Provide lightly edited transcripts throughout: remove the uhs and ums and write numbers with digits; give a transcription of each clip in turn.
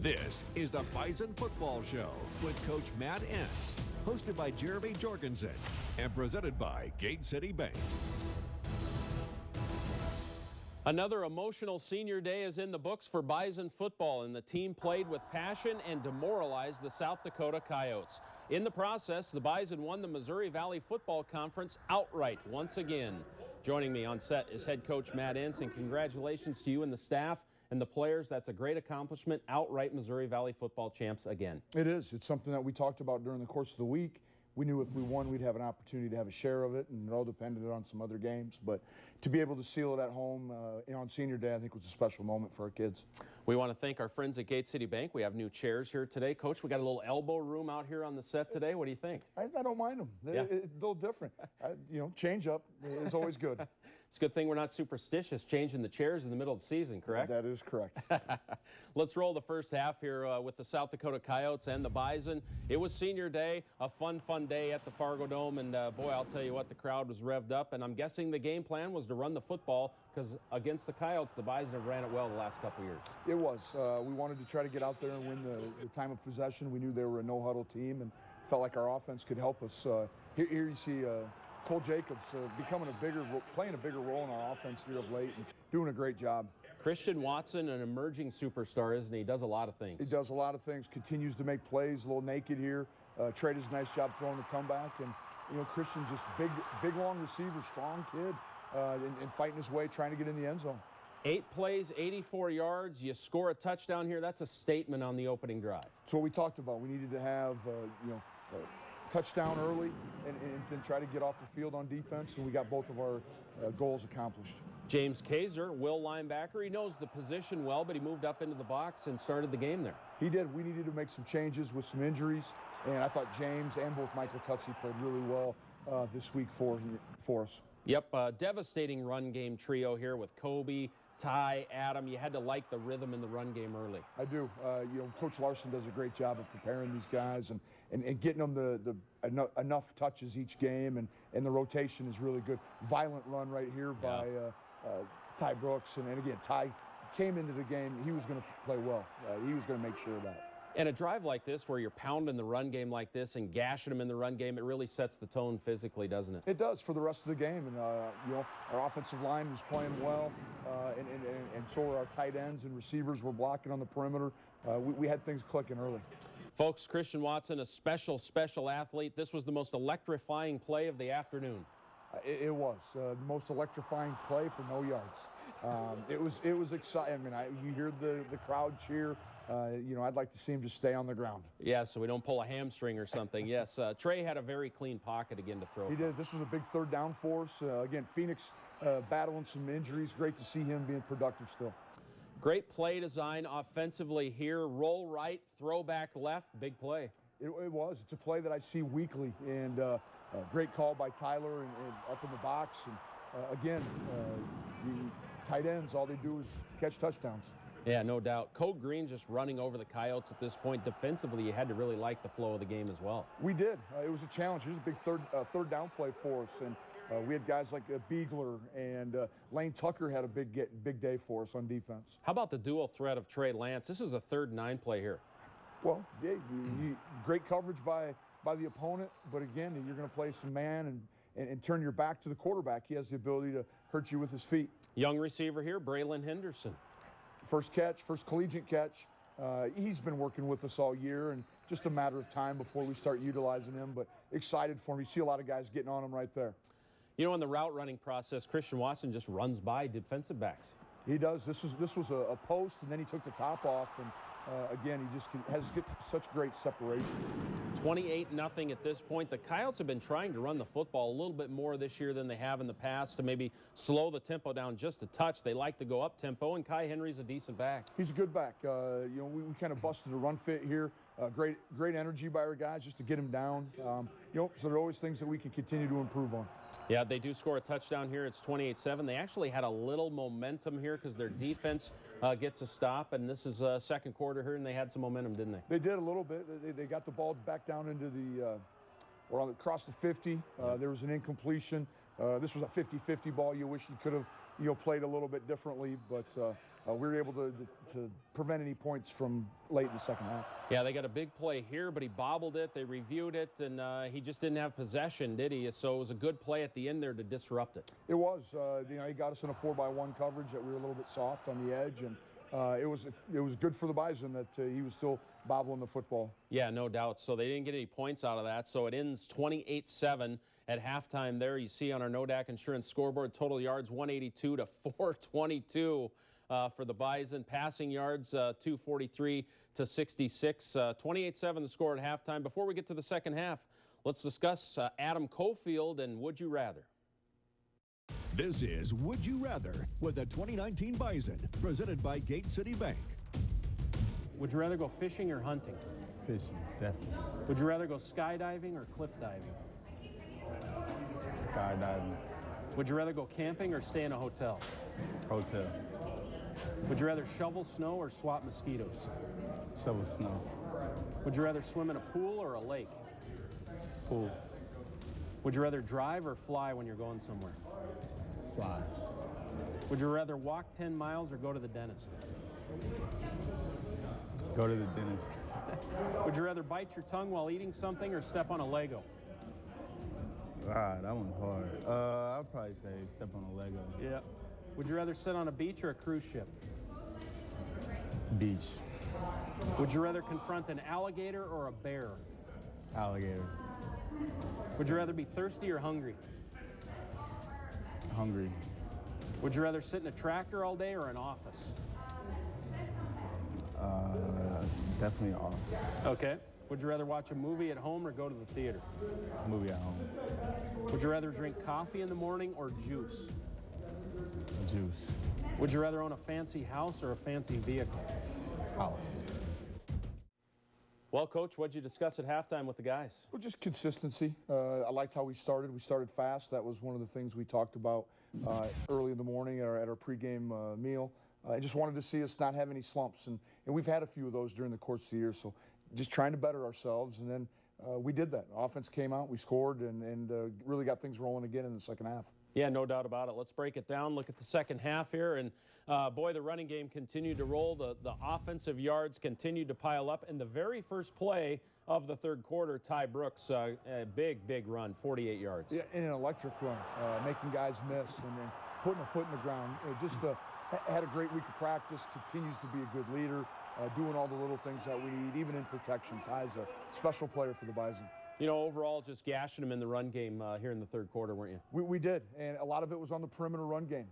This is the Bison Football Show with Coach Matt Entz, hosted by Jeremy Jorgenson, and presented by Gate City Bank. Another emotional senior day is in the books for Bison football, and the team played with passion and demoralized the South Dakota Coyotes. In the process, the Bison won the Missouri Valley Football Conference outright once again. Joining me on set is head coach Matt Entz, and congratulations to you and the staff and the players. That's a great accomplishment. Outright Missouri Valley football champs again. It is. It's something that we talked about during the course of the week. We knew if we won, we'd have an opportunity to have a share of it, and it all depended on some other games. But to be able to seal it at home on senior day, I think was a special moment for our kids. We want to thank our friends at Gate City Bank. We have new chairs here today. Coach, we got a little elbow room out here on the set today. What do you think? I don't mind them. Yeah. It's a little different. Change up is always good. It's a good thing we're not superstitious changing the chairs in the middle of the season, correct? That is correct. Let's roll the first half here with the South Dakota Coyotes and the Bison. It was senior day, a fun day at the Fargo Dome, and boy, I'll tell you what, the crowd was revved up, and I'm guessing the game plan was to run the football because against the Coyotes, the Bison have ran it well the last couple years. It was. We wanted to try to get out there and win the time of possession. We knew they were a no-huddle team and felt like our offense could help us. Here you see Cole Jacobs playing a bigger role in our offense here of late and doing a great job. Christian Watson, an emerging superstar, isn't he? He does a lot of things. He does a lot of things, continues to make plays, a little naked here. Trey does a nice job throwing the comeback. And, Christian just big, long receiver, strong kid, and fighting his way, trying to get in the end zone. 8 plays, 84 yards. You score a touchdown here. That's a statement on the opening drive. That's what we talked about. We needed to have, touchdown early and then try to get off the field on defense, and we got both of our goals accomplished. James Kaiser, will linebacker, he knows the position well, but he moved up into the box and started the game there. He did. We needed to make some changes with some injuries, and I thought James and both Michael Tutsey played really well this week for us. Yep, devastating run game trio here with Kobe, Ty, Adam. You had to like the rhythm in the run game early. I do. Coach Larson does a great job of preparing these guys and getting them enough touches each game, and the rotation is really good. Violent run right here by Ty Brooks, and again, Ty came into the game. He was going to play well. He was going to make sure of that. And a drive like this, where you're pounding the run game like this and gashing them in the run game, it really sets the tone physically, doesn't it? It does for the rest of the game. And, our offensive line was playing well, and so were our tight ends and receivers were blocking on the perimeter. We had things clicking early. Folks, Christian Watson, a special athlete. This was the most electrifying play of the afternoon. It was the most electrifying play for no yards. It was exciting. I mean, you hear the crowd cheer. I'd like to see him just stay on the ground. Yeah, so we don't pull a hamstring or something. Yes, Trey had a very clean pocket again to throw. He did. This was a big third down for us. Again, Phoenix battling some injuries. Great to see him being productive still. Great play design offensively here. Roll right, throw back left, big play. It was. It's a play that I see weekly, and great call by Tyler and up in the box. And again, the tight ends, all they do is catch touchdowns. Yeah, no doubt. Code Green just running over the Coyotes at this point. Defensively, you had to really like the flow of the game as well. We did. It was a challenge. It was a big third down play for us, and we had guys like Beagler and Lane Tucker had a big day for us on defense. How about the dual threat of Trey Lance? This is a 3rd and 9 play here. Well, yeah, great coverage by the opponent, but again, you're going to play some man and turn your back to the quarterback. He has the ability to hurt you with his feet. Young receiver here, Braylon Henderson. First collegiate catch. He's been working with us all year, and just a matter of time before we start utilizing him, but excited for him. You see a lot of guys getting on him right there. In the route running process, Christian Watson just runs by defensive backs. He does. This was a post, and then he took the top off, and again, he just has such great separation. 28-0 at this point. The Coyotes have been trying to run the football a little bit more this year than they have in the past to maybe slow the tempo down just a touch. They like to go up tempo, and Kai Henry's a decent back. He's a good back. We kind of busted the run fit here. Great energy by our guys just to get him down. So there are always things that we can continue to improve on. Yeah, they do score a touchdown here. It's 28-7. They actually had a little momentum here because their defense gets a stop, and this is second quarter here, and they had some momentum, didn't they? They did a little bit. They got the ball back down into or across the 50. There was an incompletion. This was a 50-50 ball. You wish you could have played a little bit differently, but we were able to prevent any points from late in the second half. Yeah, they got a big play here, but he bobbled it. They reviewed it, and he just didn't have possession, did he? So it was a good play at the end there to disrupt it. It was. He got us in a 4-by-1 coverage that we were a little bit soft on the edge, and it was good for the Bison that he was still bobbling the football. Yeah, no doubt. So they didn't get any points out of that. So it ends 28-7 at halftime there. You see on our NODAC Insurance scoreboard, total yards 182 to 422 for the Bison. Passing yards 243 to 66. 28-7 the score at halftime. Before we get to the second half, let's discuss Adam Cofield and Would You Rather. This is Would You Rather with the 2019 Bison, presented by Gate City Bank. Would you rather go fishing or hunting? Fishing, definitely. Would you rather go skydiving or cliff diving? Skydiving. Would you rather go camping or stay in a hotel? Hotel. Would you rather shovel snow or swat mosquitoes? Shovel snow. Would you rather swim in a pool or a lake? Pool. Would you rather drive or fly when you're going somewhere? Fly. Would you rather walk 10 miles or go to the dentist? Go to the dentist. Would you rather bite your tongue while eating something or step on a Lego? That one's hard. I'll probably say step on a Lego. Yeah. Would you rather sit on a beach or a cruise ship? Beach. Would you rather confront an alligator or a bear? Alligator. Would you rather be thirsty or hungry? Hungry. Would you rather sit in a tractor all day or an office? Definitely office. Okay. Would you rather watch a movie at home or go to the theater? Movie at home. Would you rather drink coffee in the morning or juice? Juice. Would you rather own a fancy house or a fancy vehicle? House. Well, Coach, what'd you discuss at halftime with the guys? Well, just consistency. I liked how we started. We started fast. That was one of the things we talked about early in the morning or at our pregame meal. I just wanted to see us not have any slumps, and we've had a few of those during the course of the year, so just trying to better ourselves, and then we did that. Offense came out, we scored, and really got things rolling again in the second half. Yeah, no doubt about it. Let's break it down, look at the second half here, and boy, the running game continued to roll. The offensive yards continued to pile up, and the very first play of the third quarter, Ty Brooks, a big run, 48 yards. Yeah, and an electric run, making guys miss, and then putting a foot in the ground. Had a great week of practice, continues to be a good leader, doing all the little things that we need, even in protection. Ty's a special player for the Bison. You know, overall, just gashing them in the run game here in the third quarter, weren't you? We did, and a lot of it was on the perimeter run game.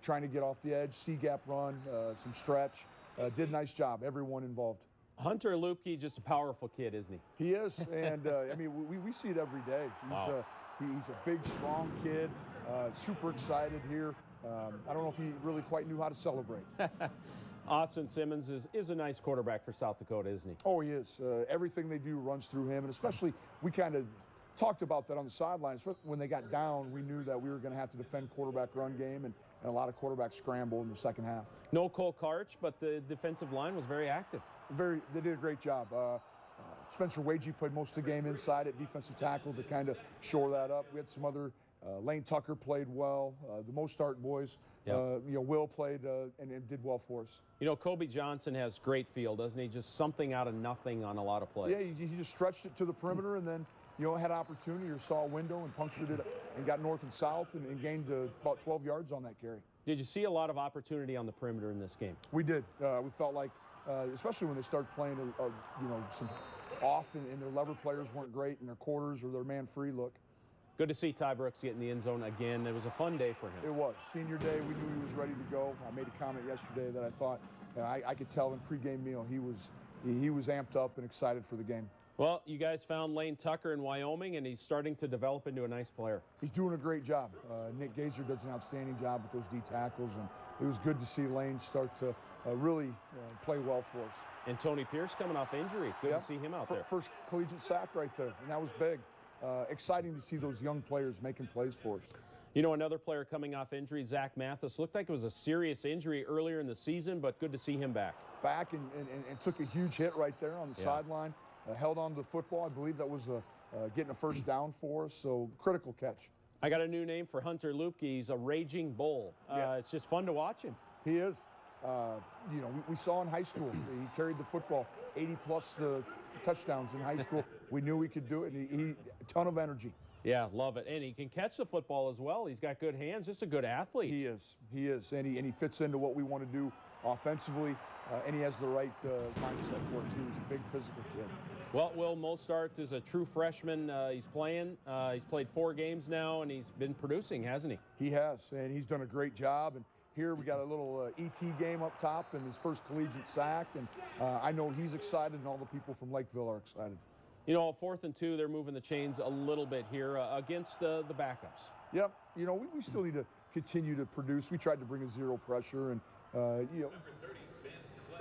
Trying to get off the edge, C-gap run, some stretch. Did a nice job, everyone involved. Hunter Lupke, just a powerful kid, isn't he? He is, and we see it every day. He's a big, strong kid, super excited here. I don't know if he really quite knew how to celebrate. Austin Simmons is a nice quarterback for South Dakota, isn't he? Oh, he is. Everything they do runs through him, and especially we kind of talked about that on the sidelines. When they got down, we knew that we were going to have to defend quarterback run game and a lot of quarterback scramble in the second half. No Cole Karch, but the defensive line was very active. They did a great job. Spencer Wagee played most of the game inside at defensive tackle to kind of shore that up. We had some other, Lane Tucker played well. The Mostart boys, yep. Will played and did well for us. You know, Kobe Johnson has great feel, doesn't he? Just something out of nothing on a lot of plays. Yeah, he just stretched it to the perimeter and then, had opportunity or saw a window and punctured it and got north and south and gained about 12 yards on that carry. Did you see a lot of opportunity on the perimeter in this game? We did. We felt like, especially when they started playing, some off and their lever players weren't great in their quarters or their man-free look. Good to see Ty Brooks get in the end zone again. It was a fun day for him. It was. Senior day, we knew he was ready to go. I made a comment yesterday that I thought, I could tell in pregame meal he was amped up and excited for the game. Well, you guys found Lane Tucker in Wyoming, and he's starting to develop into a nice player. He's doing a great job. Nick Gazer does an outstanding job with those D tackles, and it was good to see Lane start to really play well for us. And Tony Pierce coming off injury. Good to see him out there. First collegiate sack right there, and that was big. Exciting to see those young players making plays for us. You know, another player coming off injury, Zach Mathis. Looked like it was a serious injury earlier in the season, but good to see him back. Back and took a huge hit right there on the sideline. Held on to the football. I believe that was getting a first down for us, so critical catch. I got a new name for Hunter Lupke. He's a raging bull. It's just fun to watch him. He is. You know, we saw in high school, he carried the football, 80-plus touchdowns in high school. We knew he could do it, and he a ton of energy. Yeah, love it. And he can catch the football as well. He's got good hands, just a good athlete. He is, and he fits into what we want to do offensively, and he has the right mindset for it, too. He's a big physical kid. Well, Will Mostart is a true freshman. He's playing. He's played 4 games now, and he's been producing, hasn't he? He has, and he's done a great job. And here we got a little ET game up top and his first collegiate sack, and I know he's excited, and all the people from Lakeville are excited. You know, 4th and 2, they're moving the chains a little bit here against the backups. Yep. You know, we still need to continue to produce. We tried to bring a zero pressure, and, you know,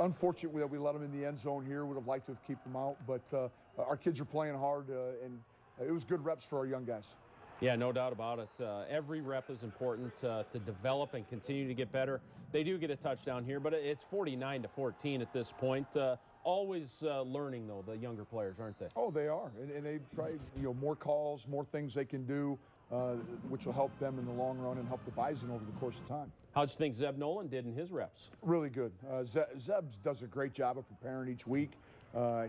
unfortunately that we let them in the end zone here. Would have liked to have kept them out, but our kids are playing hard, and it was good reps for our young guys. Yeah, no doubt about it. Every rep is important to develop and continue to get better. They do get a touchdown here, but it's 49-14 at this point. Always learning, though, the younger players, aren't they? Oh, they are, and they probably, you know, more calls, more things they can do, which will help them in the long run and help the Bison over the course of time. How'd you think Zeb Nolan did in his reps? Really good. Zeb does a great job of preparing each week.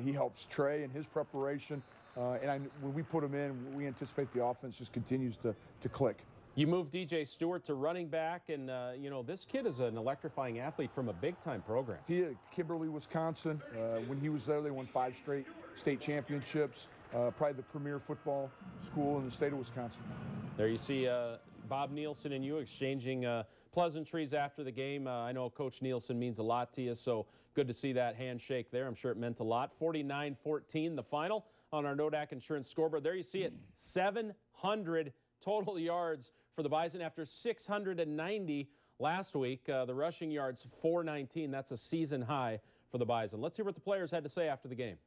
He helps Trey in his preparation. And when we put him in, we anticipate the offense just continues to click. You moved DJ Stewart to running back, and, you know, this kid is an electrifying athlete from a big-time program. He at Kimberly, Wisconsin. When he was there, they won 5 straight state championships. Probably the premier football school in the state of Wisconsin. There you see Bob Nielsen and you exchanging pleasantries after the game. I know Coach Nielsen means a lot to you, so good to see that handshake there. I'm sure it meant a lot. 49-14 the final on our Nodak Insurance scoreboard. There you see it, 700 total yards for the Bison after 690 last week. The rushing yards, 419. That's a season high for the Bison. Let's hear what the players had to say after the game.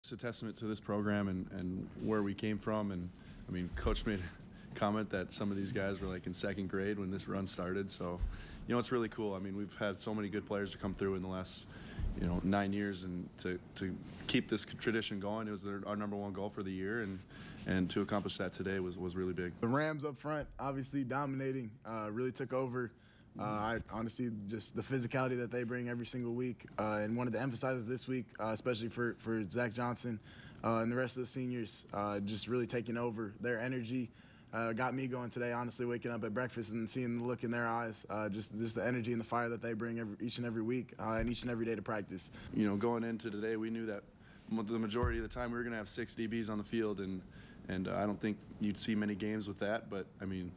It's a testament to this program and where we came from. And, I mean, Coach made a comment that some of these guys were like in 2nd grade when this run started. So, you know, it's really cool. I mean, we've had so many good players to come through in the last, you know, 9 years, and to keep this tradition going, it was our #1 goal for the year, and to accomplish that today was really big. The Rams up front, obviously dominating, really took over. I honestly, just the physicality that they bring every single week, and wanted to emphasize this week, especially for Zach Johnson and the rest of the seniors, just really taking over. Their energy got me going today, honestly, waking up at breakfast and seeing the look in their eyes, just the energy and the fire that they bring each and every week and each and every day to practice. You know, going into today, we knew that the majority of the time we were going to have 6 DBs on the field, and I don't think you'd see many games with that. But, I mean,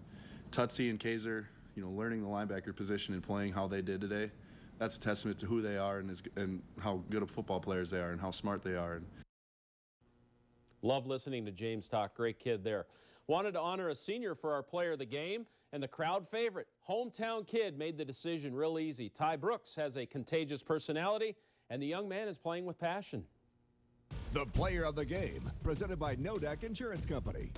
Tutsi and Kaiser, you know, learning the linebacker position and playing how they did today, that's a testament to who they are and how good of football players they are and how smart they are. Love listening to James talk. Great kid there. Wanted to honor a senior for our player of the game, and the crowd favorite, hometown kid, made the decision real easy. Ty Brooks has a contagious personality, and the young man is playing with passion. The player of the game, presented by Nodak Insurance Company.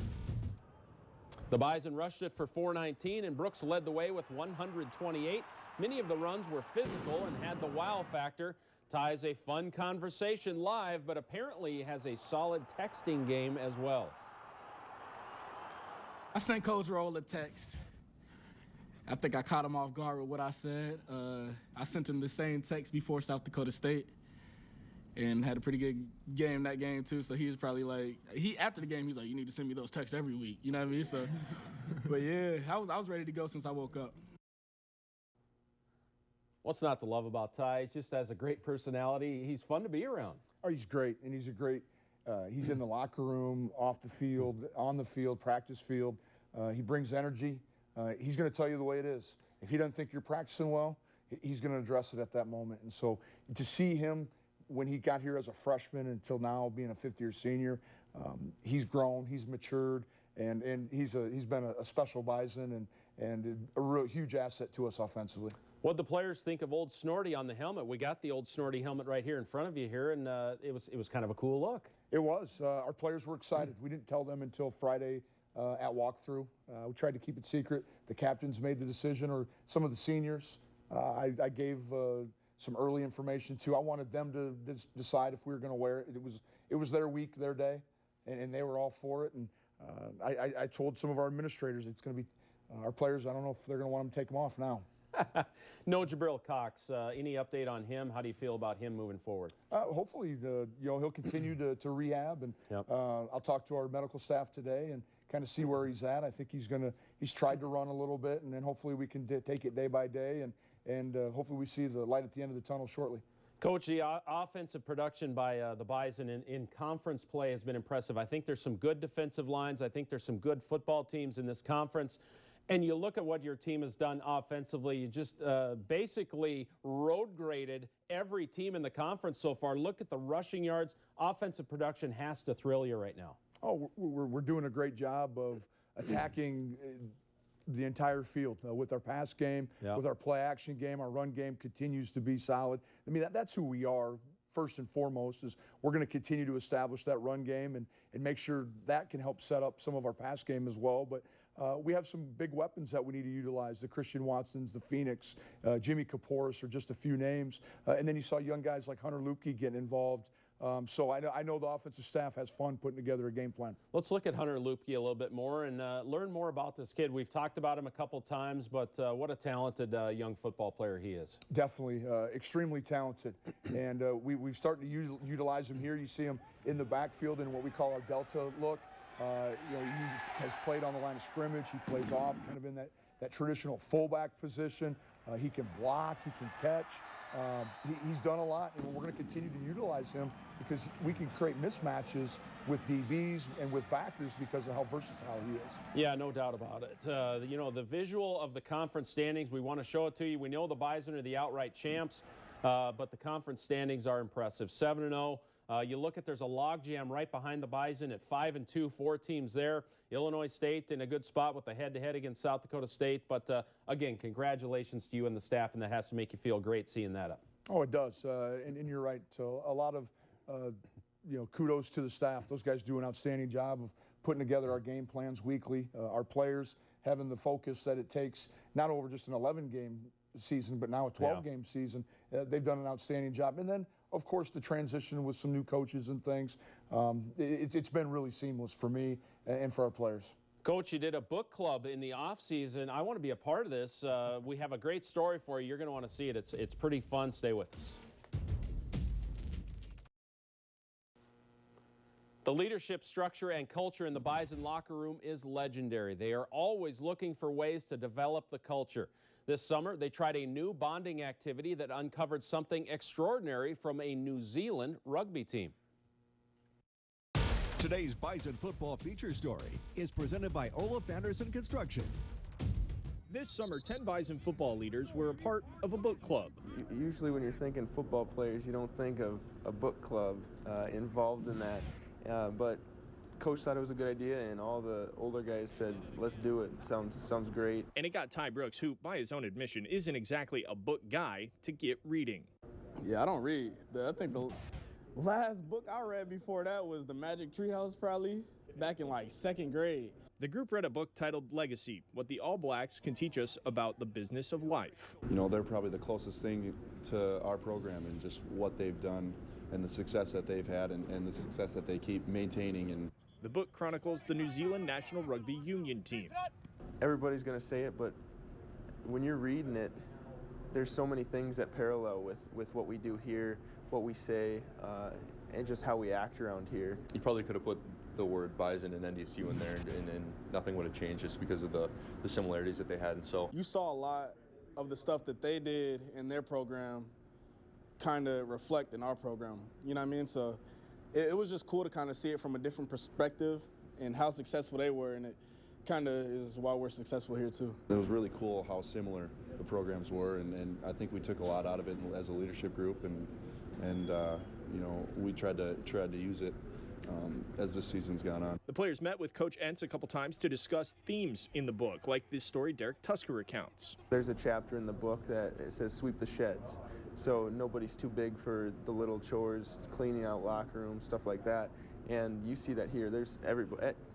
The Bison rushed it for 419, and Brooks led the way with 128. Many of the runs were physical and had the wow factor. Ty's a fun conversation live, but apparently has a solid texting game as well. I sent Coach Roll a text. I think I caught him off guard with what I said. I sent him the same text before South Dakota State and had a pretty good game that game too. So he was probably like, after the game, he's like, you need to send me those texts every week. You know what I mean? So, but yeah, I was ready to go since I woke up. What's not to love about Ty? He just has a great personality. He's fun to be around. Oh, he's great, and he's a great. He's in the locker room, off the field, on the field, practice field. He brings energy. He's going to tell you the way it is. If he doesn't think you're practicing well, he's going to address it at that moment. And so to see him when he got here as a freshman until now being a 5th-year senior, he's grown, he's matured, and he's been a special Bison and a real huge asset to us offensively. What'd the players think of old Snorty on the helmet? We got the old Snorty helmet right here in front of you here, and it was kind of a cool look. It was. Our players were excited. We didn't tell them until Friday at walkthrough. We tried to keep it secret. The captains made the decision, or some of the seniors. I gave some early information too. I wanted them to decide if we were going to wear it. It was their week, their day, and they were all for it. And I told some of our administrators it's going to be our players. I don't know if they're going to want them to take them off now. No Jabril Cox. Any update on him? How do you feel about him moving forward? Hopefully, he'll continue to rehab, and Yep. I'll talk to our medical staff today and kind of see where he's at. I think he's tried to run a little bit, and then hopefully we can take it day by day, and hopefully we see the light at the end of the tunnel shortly. Coach, the offensive production by the Bison in conference play has been impressive. I think there's some good defensive lines. I think there's some good football teams in this conference. And you look at what your team has done offensively, you just basically road graded every team in the conference so far. Look at the rushing yards. Offensive production has to thrill you right now. Oh, we're doing a great job of attacking the entire field with our pass game, with our play action game. Our run game continues to be solid. I mean, that's who we are. First and foremost is we're going to continue to establish that run game and make sure that can help set up some of our pass game as well. But we have some big weapons that we need to utilize. The Christian Watsons, the Phoenix, Jimmy Kaporis are just a few names. And then you saw young guys like Hunter Lupke getting involved. So I know the offensive staff has fun putting together a game plan. Let's look at Hunter Lupke a little bit more and learn more about this kid. We've talked about him a couple times, but what a talented young football player he is. Definitely, extremely talented. And we've started to utilize him here. You see him in the backfield in what we call our Delta look. He has played on the line of scrimmage. He plays off kind of in that traditional fullback position. He can block, he can catch. He's done a lot, and we're going to continue to utilize him because we can create mismatches with DBs and with backers because of how versatile he is. Yeah, no doubt about it. The visual of the conference standings, we want to show it to you. We know the Bison are the outright champs, but the conference standings are impressive. 7-0. You look at, there's a logjam right behind the Bison at 5-2, 4 teams there. Illinois State in a good spot with the head-to-head against South Dakota State. But again, congratulations to you and the staff, and that has to make you feel great seeing that up. Oh, it does, and you're right. So a lot of kudos to the staff. Those guys do an outstanding job of putting together our game plans weekly. Our players having the focus that it takes, not over just an 11-game season, but now a 12-game season. They've done an outstanding job. And then, of course, the transition with some new coaches and things. It's been really seamless for me and for our players. Coach, you did a book club in the off-season. I want to be a part of this. We have a great story for you. You're going to want to see it. It's pretty fun. Stay with us. The leadership structure and culture in the Bison locker room is legendary. They are always looking for ways to develop the culture. This summer, they tried a new bonding activity that uncovered something extraordinary from a New Zealand rugby team. Today's Bison football feature story is presented by Olaf Anderson Construction. This summer, 10 Bison football leaders were a part of a book club. Usually when you're thinking football players, you don't think of a book club involved in that. But Coach thought it was a good idea, and all the older guys said, let's do it. Sounds great. And it got Ty Brooks, who, by his own admission, isn't exactly a book guy, to get reading. Yeah, I don't read. I think the last book I read before that was The Magic Treehouse, probably back in like 2nd grade. The group read a book titled Legacy, What the All Blacks Can Teach Us About the Business of Life. They're probably the closest thing to our program and just what they've done and the success that they've had and the success that they keep maintaining. And the book chronicles the New Zealand National Rugby Union team. Everybody's going to say it, but when you're reading it, there's so many things that parallel with what we do here, what we say, and just how we act around here. You probably could have put the word Bison and NDSU in there, and nothing would have changed just because of the similarities that they had. And so you saw a lot of the stuff that they did in their program kind of reflect in our program. You know what I mean? So it was just cool to kind of see it from a different perspective and how successful they were, and it kind of is why we're successful here too. It was really cool how similar the programs were, and I think we took a lot out of it as a leadership group, and we tried to use it as this season's gone on. The players met with Coach Entz a couple times to discuss themes in the book, like this story Derek Tusker recounts. There's a chapter in the book that it says sweep the sheds. So nobody's too big for the little chores, cleaning out locker rooms, stuff like that. And you see that here. There's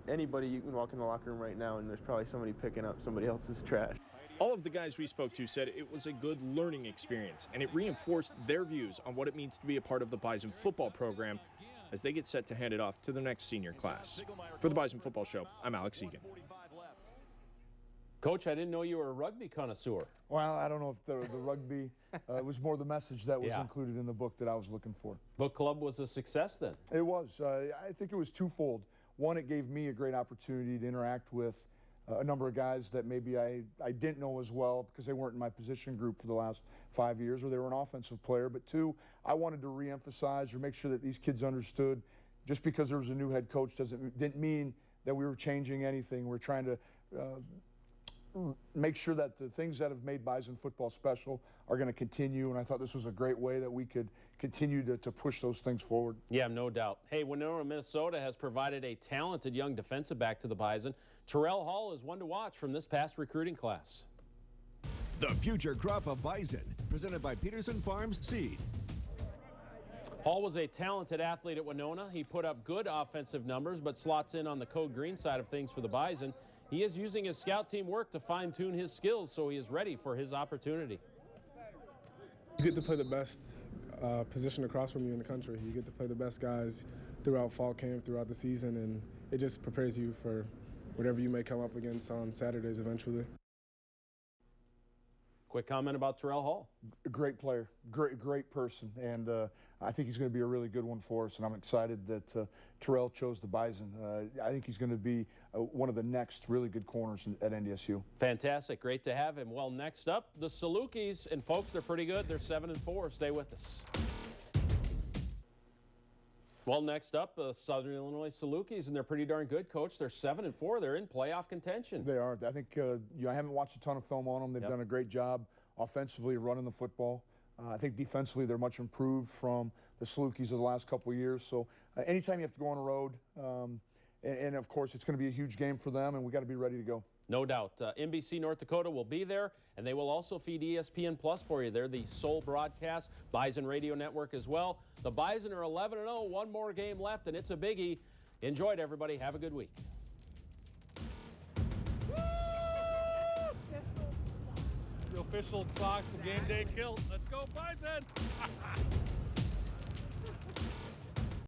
anybody, you can walk in the locker room right now and there's probably somebody picking up somebody else's trash. All of the guys we spoke to said it was a good learning experience, and it reinforced their views on what it means to be a part of the Bison football program as they get set to hand it off to the next senior class. For the Bison Football Show, I'm Alex Egan. Coach, I didn't know you were a rugby connoisseur. Well, I don't know if the rugby, it was more the message that was Yeah. included in the book that I was looking for. Book club was a success then. It was. I think it was twofold. One, it gave me a great opportunity to interact with a number of guys that maybe I didn't know as well because they weren't in my position group for the last 5 years, or they were an offensive player. But two, I wanted to reemphasize or make sure that these kids understood just because there was a new head coach didn't mean that we were changing anything. We're trying to make sure that the things that have made Bison football special are going to continue, and I thought this was a great way that we could continue to push those things forward. Yeah, no doubt. Hey, Winona, Minnesota has provided a talented young defensive back to the Bison. Terrell Hall is one to watch from this past recruiting class. The future crop of Bison, presented by Peterson Farms Seed. Hall was a talented athlete at Winona. He put up good offensive numbers, but slots in on the code green side of things for the Bison. He is using his scout team work to fine-tune his skills so he is ready for his opportunity. You get to play the best position across from you in the country. You get to play the best guys throughout fall camp, throughout the season, and it just prepares you for whatever you may come up against on Saturdays eventually. Quick comment about Terrell Hall. A great player, great person, and I think he's going to be a really good one for us, and I'm excited that Terrell chose the Bison. I think he's going to be one of the next really good corners at NDSU. Fantastic. Great to have him. Well, next up, the Salukis, and folks, they're pretty good. They're 7-4. Stay with us. Well, next up, the Southern Illinois Salukis, and they're pretty darn good, Coach. They're 7-4. They're in playoff contention. They are. I think I haven't watched a ton of film on them. They've done a great job offensively running the football. I think defensively they're much improved from the Salukis of the last couple of years. So anytime you have to go on the road, and of course it's going to be a huge game for them, and we got to be ready to go. No doubt. NBC North Dakota will be there, and they will also feed ESPN Plus for you. They're the sole broadcast, Bison Radio Network as well. The Bison are 11-0, one more game left, and it's a biggie. Enjoy it, everybody. Have a good week. The official clock, the game day kill. Let's go, Bison!